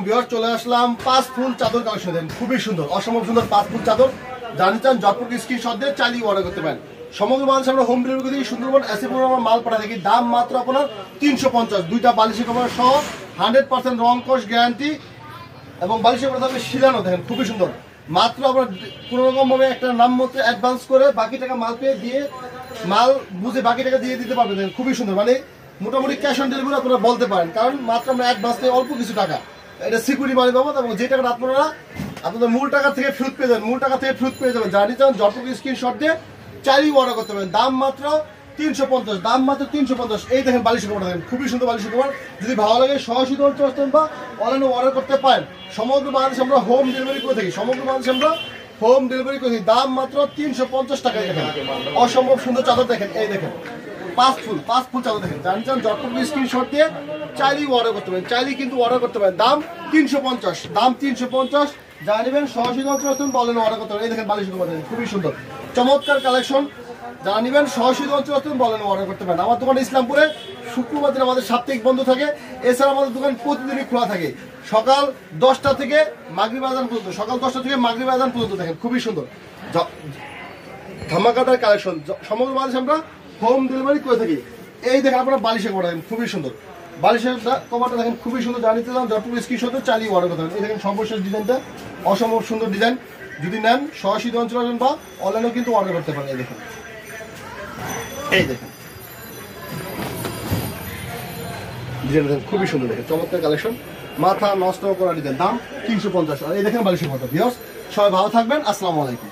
বিহার চলে আসলাম 5 ফুল চাদর কালেকশন দেন, খুবই সুন্দর, অসম্ভব সুন্দর 5 ফুল চাদর। জানি চান জটপুর স্ক্রিনশট দিয়ে চাইলেই অর্ডার করতে পারেন। সমগ্র বাংলাদেশে আমরা হোম ডেলিভারি করি, সুন্দরবন এসিপুর আমরা মাল পাঠাই থাকি। দাম মাত্র আপনার 350, দুইটা বালিশের কভার সহ 100% রং কস গ্যারান্টি এবং বালিশের কভার থাকবে শিলানো। দেখেন খুবই সুন্দর, মাত্র আপনার কোনো রকম ভাবে একটা নাম মতো অ্যাডভান্স করে বাকি টাকা মাল পেয়ে দিয়ে মাল বুঝে বাকি টাকা দিয়ে দিতে পারবেন। দেখেন খুবই সুন্দর, মানে মোটামুটি ক্যাশ অন ডেলিভারি আপনারা বলতে পারেন, কারণ মাত্র আমরা অ্যাডভান্স পেয়ে অল্প কিছু টাকা, এটা সিকিউরিটি মানি পাবো এবং যে টাকাটা আপনারা আপনাদের মূল টাকা থেকে ফেরত পেয়ে যাবেন, মূল টাকা থেকে ফেরত পেয়ে যাবেন। জানি চান জটপুর স্ক্রিনশট দিয়ে চাইলেই অর্ডার করতে পারেন। দাম মাত্র 350, দাম মাত্র 350। এই দেখেন বালিশের কভার, দেখেন খুবই সুন্দর বালিশের কভার। যদি ভালো লাগে সরাসরি চলে আসতেন বা অনলাইনে অর্ডার করতে পারেন। সমগ্র বাংলাদেশে আমরা হোম ডেলিভারি করে থাকি, সমগ্র বাংলাদেশে আমরা হোম ডেলিভারি করে থাকি। দাম মাত্র 350 টাকায়। দেখেন অসম্ভব সুন্দর চাদর, দেখেন এই দেখেন 5 ফুল চাদর দেখেন। জানি চান জটপুর স্ক্রিনশট দিয়ে চাইলেই অর্ডার করতে পারেন, চাইলেই কিন্তু অর্ডার করতে পারেন। দাম 350, দাম 350। যা নেবেন সরাসরি চলে আসতেন বা অনলাইনে অর্ডার করতে পারেন। এই দেখেন বালিশের কভার, দেখেন খুবই সুন্দর চমৎকার কালেকশন। যারা নেবেন সরাসরি অঞ্চল বলেন অর্ডার করতে পারেন। আমার দোকান ইসলামপুরে শুক্রবার দিন আমাদের সাপ্তাহিক বন্ধ থাকে, এছাড়া আমাদের দোকান প্রতিদিনই খোলা থাকে সকাল 10টা থেকে মাগরিব আজান পর্যন্ত, সকাল 10টা থেকে মাগরিব আজান পর্যন্ত। দেখেন খুবই সুন্দর ধামাকাদার কালেকশন, সমগ্র বাংলাদেশে আমরা হোম ডেলিভারি করে থাকি। এই দেখেন আপনারা বালিশের কভার দেখেন খুবই সুন্দর, বালিশের কভারটা দেখেন খুবই সুন্দর। জানিতে চান জটপুর স্ক্রিনশটে চালিয়ে অর্ডার করতে পারেন। এই দেখেন সর্বশেষ ডিজাইনটা অসম্ভব সুন্দর ডিজাইন। যদি নেন সরাসরি অঞ্চল বা অনলাইনেও কিন্তু অর্ডার করতে পারেন। এই দেখেন, এই দেখেন ডিজাইন দেখেন খুবই সুন্দর, দেখেন চমৎকার কালেকশন, মাথা নষ্ট করা ডিজাইন। দাম 350। আর এই দেখেন বালিশের কভার। ভিউয়ার্স সবাই ভালো থাকবেন, আসসালামু আলাইকুম।